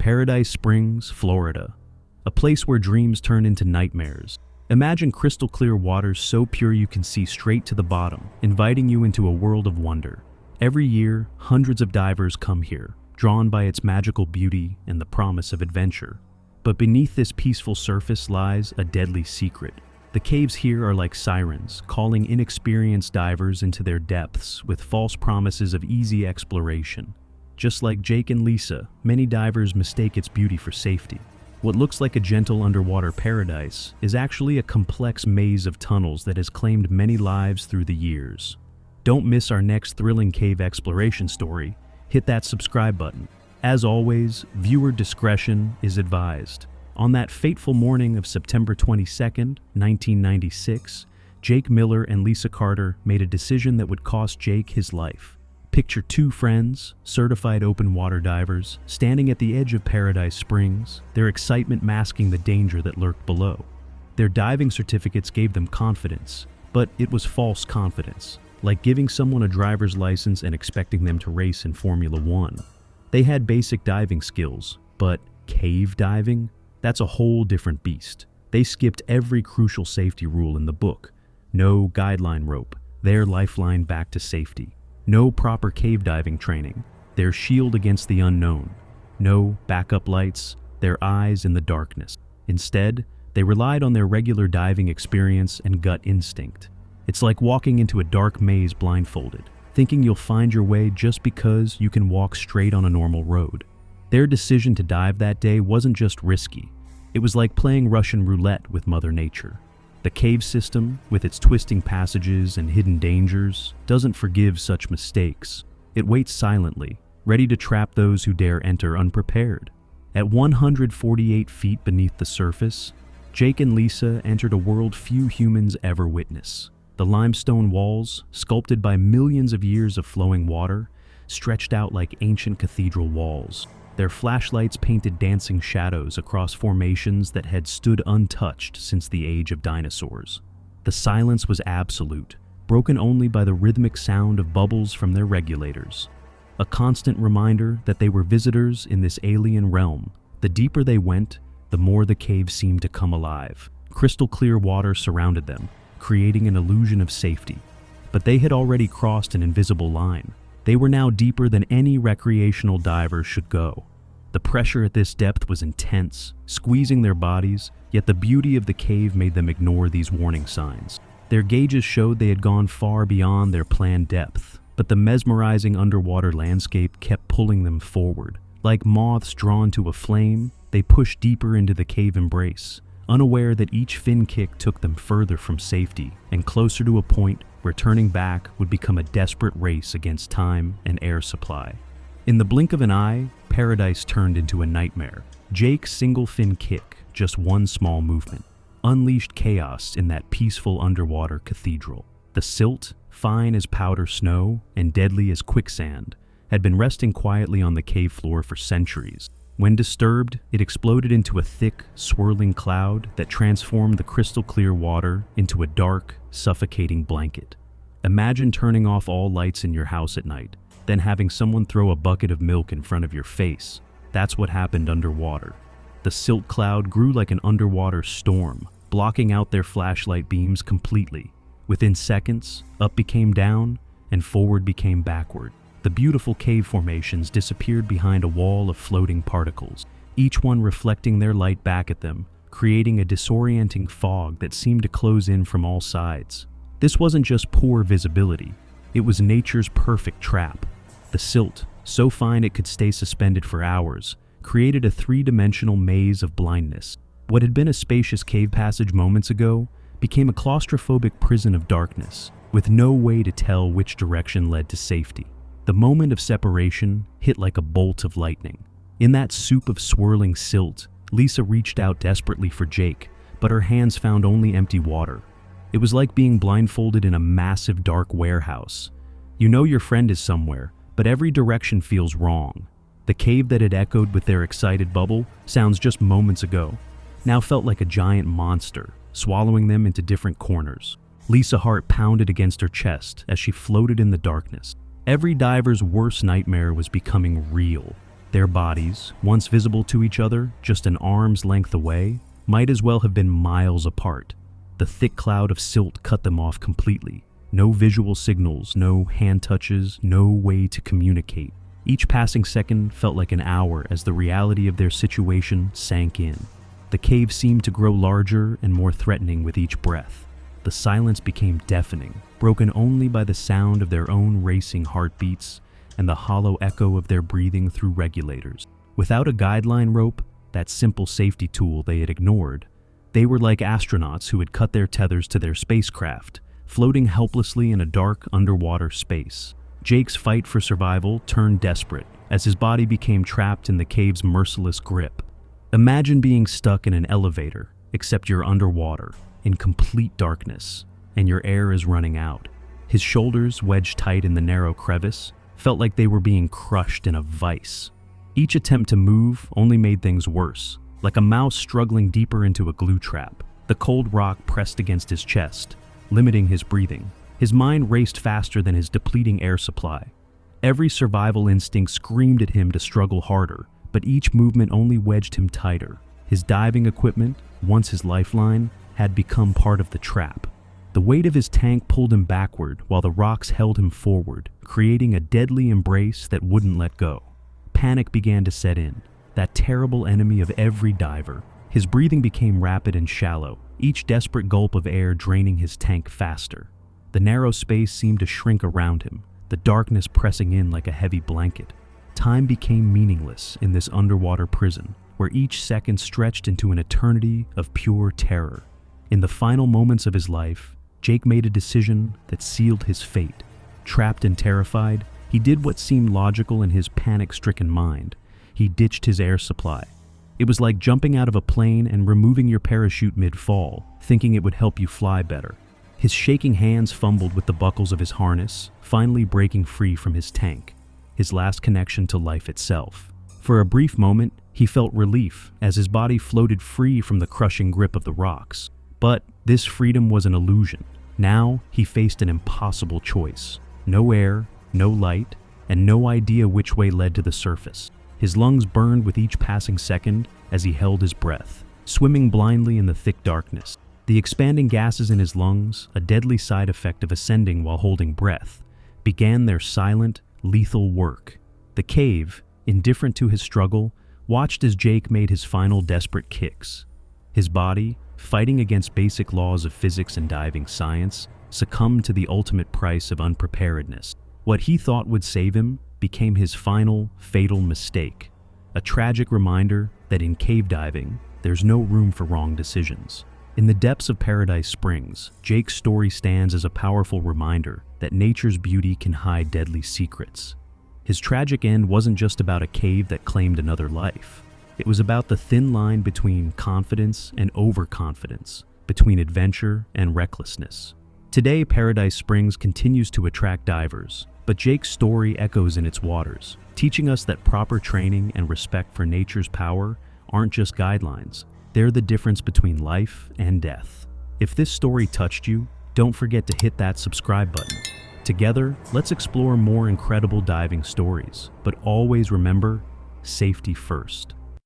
Paradise Springs, Florida, a place where dreams turn into nightmares. Imagine crystal clear waters so pure you can see straight to the bottom, inviting you into a world of wonder. Every year, hundreds of divers come here, drawn by its magical beauty and the promise of adventure. But beneath this peaceful surface lies a deadly secret. The caves here are like sirens, calling inexperienced divers into their depths with false promises of easy exploration. Just like Jake and Lisa, many divers mistake its beauty for safety. What looks like a gentle underwater paradise is actually a complex maze of tunnels that has claimed many lives through the years. Don't miss our next thrilling cave exploration story. Hit that subscribe button. As always, viewer discretion is advised. On that fateful morning of September 22nd, 1996, Jake Miller and Lisa Carter made a decision that would cost Jake his life. Picture two friends, certified open water divers, standing at the edge of Paradise Springs, their excitement masking the danger that lurked below. Their diving certificates gave them confidence, but it was false confidence, like giving someone a driver's license and expecting them to race in Formula One. They had basic diving skills, but cave diving? That's a whole different beast. They skipped every crucial safety rule in the book. No guideline rope, their lifeline back to safety. No proper cave diving training, their shield against the unknown. No backup lights, their eyes in the darkness. Instead, they relied on their regular diving experience and gut instinct. It's like walking into a dark maze blindfolded, thinking you'll find your way just because you can walk straight on a normal road. Their decision to dive that day wasn't just risky. It was like playing Russian roulette with Mother Nature. The cave system, with its twisting passages and hidden dangers, doesn't forgive such mistakes. It waits silently, ready to trap those who dare enter unprepared. At 148 feet beneath the surface, Jake and Lisa entered a world few humans ever witness. The limestone walls, sculpted by millions of years of flowing water, stretched out like ancient cathedral walls. Their flashlights painted dancing shadows across formations that had stood untouched since the age of dinosaurs. The silence was absolute, broken only by the rhythmic sound of bubbles from their regulators. A constant reminder that they were visitors in this alien realm. The deeper they went, the more the cave seemed to come alive. Crystal clear water surrounded them, creating an illusion of safety. But they had already crossed an invisible line. They were now deeper than any recreational diver should go. The pressure at this depth was intense, squeezing their bodies, yet the beauty of the cave made them ignore these warning signs. Their gauges showed they had gone far beyond their planned depth, but the mesmerizing underwater landscape kept pulling them forward. Like moths drawn to a flame, they pushed deeper into the cave embrace, unaware that each fin kick took them further from safety and closer to a point where turning back would become a desperate race against time and air supply. In the blink of an eye, paradise turned into a nightmare. Jake's single fin kick, just one small movement, unleashed chaos in that peaceful underwater cathedral. The silt, fine as powder snow and deadly as quicksand, had been resting quietly on the cave floor for centuries. When disturbed, it exploded into a thick, swirling cloud that transformed the crystal clear water into a dark, suffocating blanket. Imagine turning off all lights in your house at night, then having someone throw a bucket of milk in front of your face. That's what happened underwater. The silt cloud grew like an underwater storm, blocking out their flashlight beams completely. Within seconds, up became down, and forward became backward. The beautiful cave formations disappeared behind a wall of floating particles, each one reflecting their light back at them, creating a disorienting fog that seemed to close in from all sides. This wasn't just poor visibility, it was nature's perfect trap. The silt, so fine it could stay suspended for hours, created a three-dimensional maze of blindness. What had been a spacious cave passage moments ago became a claustrophobic prison of darkness, with no way to tell which direction led to safety. The moment of separation hit like a bolt of lightning. In that soup of swirling silt, Lisa reached out desperately for Jake, but her hands found only empty water. It was like being blindfolded in a massive dark warehouse. You know your friend is somewhere, but every direction feels wrong. The cave that had echoed with their excited bubble sounds just moments ago now felt like a giant monster, swallowing them into different corners. Lisa's heart pounded against her chest as she floated in the darkness. Every diver's worst nightmare was becoming real. Their bodies, once visible to each other just an arm's length away, might as well have been miles apart. The thick cloud of silt cut them off completely. No visual signals, no hand touches, no way to communicate. Each passing second felt like an hour as the reality of their situation sank in. The cave seemed to grow larger and more threatening with each breath. The silence became deafening, broken only by the sound of their own racing heartbeats and the hollow echo of their breathing through regulators. Without a guideline rope, that simple safety tool they had ignored, they were like astronauts who had cut their tethers to their spacecraft, floating helplessly in a dark underwater space. Jake's fight for survival turned desperate as his body became trapped in the cave's merciless grip. Imagine being stuck in an elevator, except you're underwater, in complete darkness, and your air is running out. His shoulders, wedged tight in the narrow crevice, felt like they were being crushed in a vice. Each attempt to move only made things worse, like a mouse struggling deeper into a glue trap. The cold rock pressed against his chest, limiting his breathing. His mind raced faster than his depleting air supply. Every survival instinct screamed at him to struggle harder, but each movement only wedged him tighter. His diving equipment, once his lifeline, had become part of the trap. The weight of his tank pulled him backward while the rocks held him forward, creating a deadly embrace that wouldn't let go. Panic began to set in, that terrible enemy of every diver. His breathing became rapid and shallow, each desperate gulp of air draining his tank faster. The narrow space seemed to shrink around him, the darkness pressing in like a heavy blanket. Time became meaningless in this underwater prison, where each second stretched into an eternity of pure terror. In the final moments of his life, Jake made a decision that sealed his fate. Trapped and terrified, he did what seemed logical in his panic-stricken mind. He ditched his air supply. It was like jumping out of a plane and removing your parachute mid-fall, thinking it would help you fly better. His shaking hands fumbled with the buckles of his harness, finally breaking free from his tank, his last connection to life itself. For a brief moment, he felt relief as his body floated free from the crushing grip of the rocks. But this freedom was an illusion. Now he faced an impossible choice. No air, no light, and no idea which way led to the surface. His lungs burned with each passing second as he held his breath, swimming blindly in the thick darkness. The expanding gases in his lungs, a deadly side effect of ascending while holding breath, began their silent, lethal work. The cave, indifferent to his struggle, watched as Jake made his final desperate kicks. His body, fighting against basic laws of physics and diving science, succumbed to the ultimate price of unpreparedness. What he thought would save him became his final, fatal mistake. A tragic reminder that in cave diving, there's no room for wrong decisions. In the depths of Paradise Springs, Jake's story stands as a powerful reminder that nature's beauty can hide deadly secrets. His tragic end wasn't just about a cave that claimed another life. It was about the thin line between confidence and overconfidence, between adventure and recklessness. Today, Paradise Springs continues to attract divers, but Jake's story echoes in its waters, teaching us that proper training and respect for nature's power aren't just guidelines. They're the difference between life and death. If this story touched you, don't forget to hit that subscribe button. Together, let's explore more incredible diving stories, but always remember, safety first.